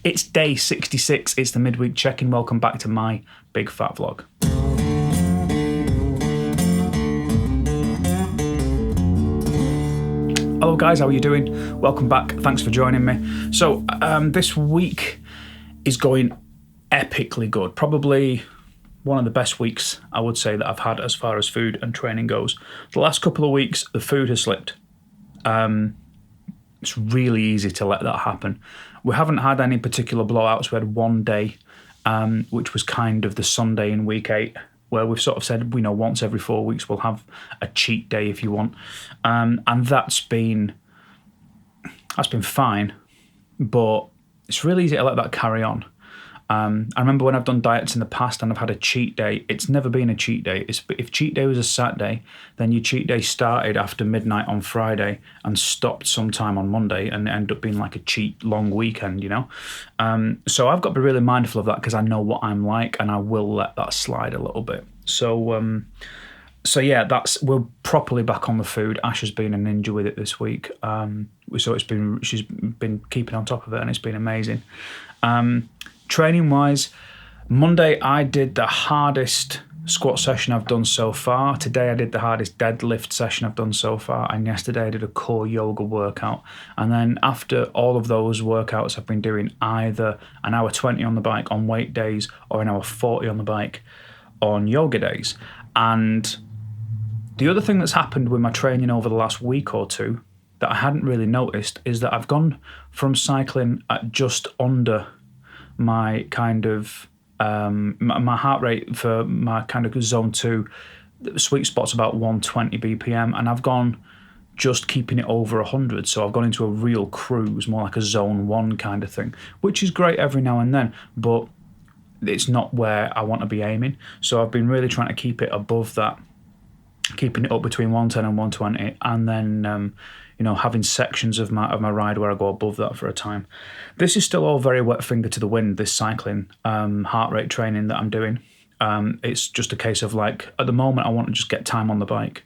It's day 66. It's the midweek check-in. Welcome back to my big fat vlog. Hello guys, how are you doing? Welcome back. Thanks for joining me. So this week is going epically good. Probably one of the best weeks I would say that I've had as far as food and training goes. The last couple of weeks, the food has slipped. It's really easy to let that happen. We haven't had any particular blowouts. We had one day, which was kind of the Sunday in week 8, where we've sort of said, once every 4 weeks we'll have a cheat day if you want. And that's been fine, but it's really easy to let that carry on. I remember when I've done diets in the past and I've had a cheat day, it's never been a cheat day. If cheat day was a Saturday, then your cheat day started after midnight on Friday and stopped sometime on Monday and ended up being like a cheat long weekend, So I've got to be really mindful of that because I know what I'm like and I will let that slide a little bit. So yeah, we're properly back on the food. Ash has been a ninja with it this week. So she's been keeping on top of it and it's been amazing. Training wise, Monday I did the hardest squat session I've done so far. Today I did the hardest deadlift session I've done so far. And yesterday I did a core yoga workout. And then after all of those workouts, I've been doing either an hour 20 on the bike on weight days or an hour 40 on the bike on yoga days. And the other thing that's happened with my training over the last week or two that I hadn't really noticed is that I've gone from cycling at just under my kind of my heart rate for my kind of zone 2, the sweet spot's about 120 BPM, and I've gone just keeping it over 100. So I've gone into a real cruise, more like a zone 1 kind of thing, which is great every now and then, but it's not where I want to be aiming. So I've been really trying to keep it above that, keeping it up between 110 and 120, and then having sections of my ride where I go above that for a time. This is still all very wet finger to the wind, this cycling heart rate training that I'm doing. It's just a case of at the moment I want to just get time on the bike.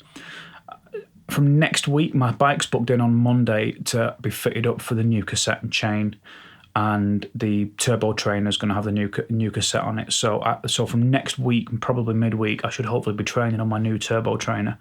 From next week, my bike's booked in on Monday to be fitted up for the new cassette and chain, and the turbo trainer is going to have the new cassette on it. So from next week, probably midweek, I should hopefully be training on my new turbo trainer.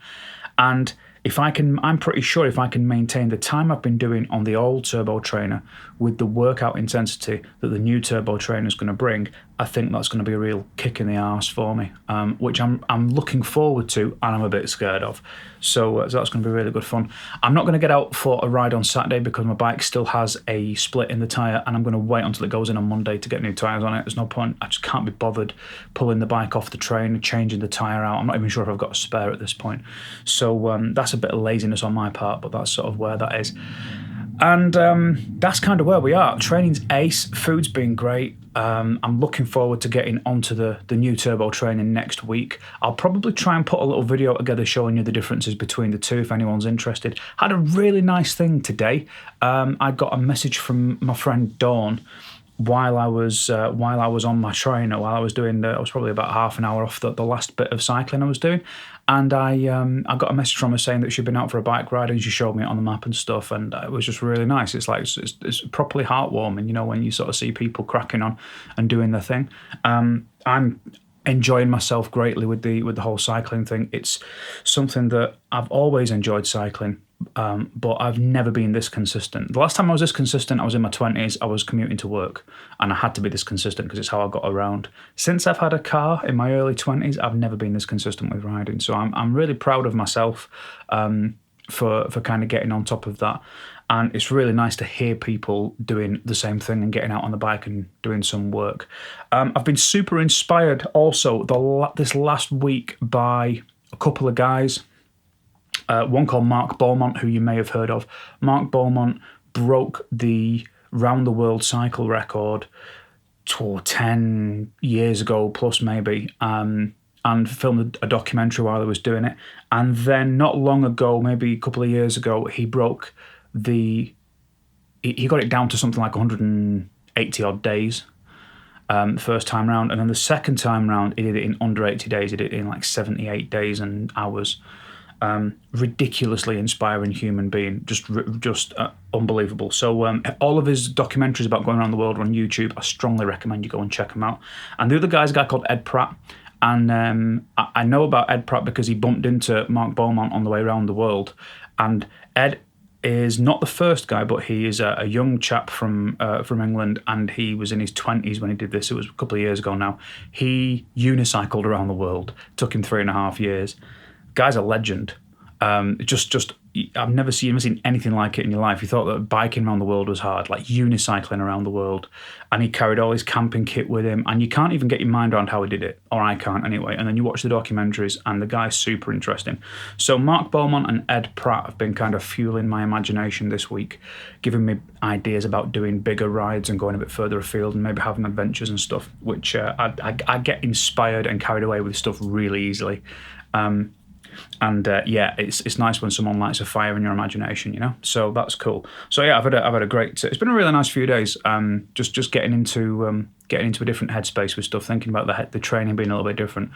And I'm pretty sure if I can maintain the time I've been doing on the old turbo trainer with the workout intensity that the new turbo trainer is going to bring, I think that's going to be a real kick in the arse for me, which I'm looking forward to and I'm a bit scared of. So that's going to be really good fun. I'm not going to get out for a ride on Saturday because my bike still has a split in the tyre, and I'm going to wait until it goes in on Monday to get new tyres on it. There's no point. I just can't be bothered pulling the bike off the train and changing the tyre out. I'm not even sure if I've got a spare at this point. So that's a bit of laziness on my part, but that's sort of where that is. And that's kind of where we are. Training's ace, food's been great. I'm looking forward to getting onto the new turbo training next week. I'll probably try and put a little video together showing you the differences between the two if anyone's interested. Had a really nice thing today. I got a message from my friend Dawn while I was on my trainer, while I was doing I was probably about half an hour off the last bit of cycling I was doing, and I got a message from her saying that she'd been out for a bike ride and she showed me it on the map and stuff, and it was just really nice. It's it's properly heartwarming, when you sort of see people cracking on and doing their thing. I'm enjoying myself greatly with the whole cycling thing. It's something that I've always enjoyed cycling. But I've never been this consistent. The last time I was this consistent, I was in my 20s. I was commuting to work, and I had to be this consistent because it's how I got around. Since I've had a car in my early 20s, I've never been this consistent with riding. So I'm really proud of myself for kind of getting on top of that. And it's really nice to hear people doing the same thing and getting out on the bike and doing some work. I've been super inspired also this last week by a couple of guys. One called Mark Beaumont, who you may have heard of. Mark Beaumont broke the round the world cycle record 10 years ago plus maybe, and filmed a documentary while he was doing it. And then not long ago, maybe a couple of years ago, he broke he got it down to something like 180 odd days the first time round, and then the second time round he did it in under 80 days. He did it in like 78 days and hours. Ridiculously inspiring human being, just unbelievable. So all of his documentaries about going around the world are on YouTube. I strongly recommend you go and check them out. And the other guy's a guy called Ed Pratt. And I know about Ed Pratt because he bumped into Mark Beaumont on the way around the world. And Ed is not the first guy, but he is a young chap from England, and he was in his 20s when he did this. It was a couple of years ago now. He unicycled around the world. It took him 3.5 years. Guy's a legend. I've never seen anything like it in your life. You thought that biking around the world was hard, like unicycling around the world. And he carried all his camping kit with him, and you can't even get your mind around how he did it, or I can't anyway. And then you watch the documentaries, and the guy's super interesting. So Mark Beaumont and Ed Pratt have been kind of fueling my imagination this week, giving me ideas about doing bigger rides and going a bit further afield and maybe having adventures and stuff, which I get inspired and carried away with stuff really easily. It's nice when someone lights a fire in your imagination, you know. So that's cool. So yeah, I've had a great. It's been a really nice few days. Just getting into a different headspace with stuff, thinking about the training being a little bit different.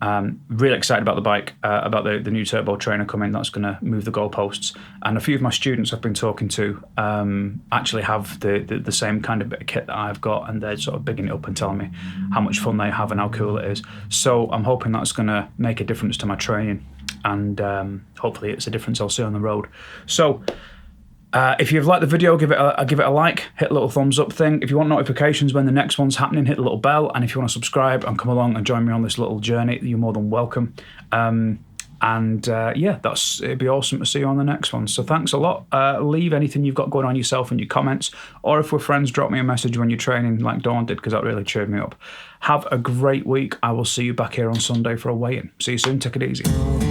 Really excited about the bike, about the new turbo trainer coming. That's going to move the goalposts. And a few of my students I've been talking to actually have the same kind of bit of kit that I've got, and they're sort of bigging it up and telling me how much fun they have and how cool it is. So I'm hoping that's going to make a difference to my training, and hopefully it's a difference I'll see on the road. So if you've liked the video, give it a like, hit a little thumbs up thing. If you want notifications when the next one's happening, hit the little bell. And if you want to subscribe and come along and join me on this little journey, you're more than welcome. It'd be awesome to see you on the next one. So thanks a lot. Leave anything you've got going on yourself in your comments, or if we're friends, drop me a message when you're training like Dawn did, because that really cheered me up. Have a great week. I will see you back here on Sunday for a weigh-in. See you soon. Take it easy.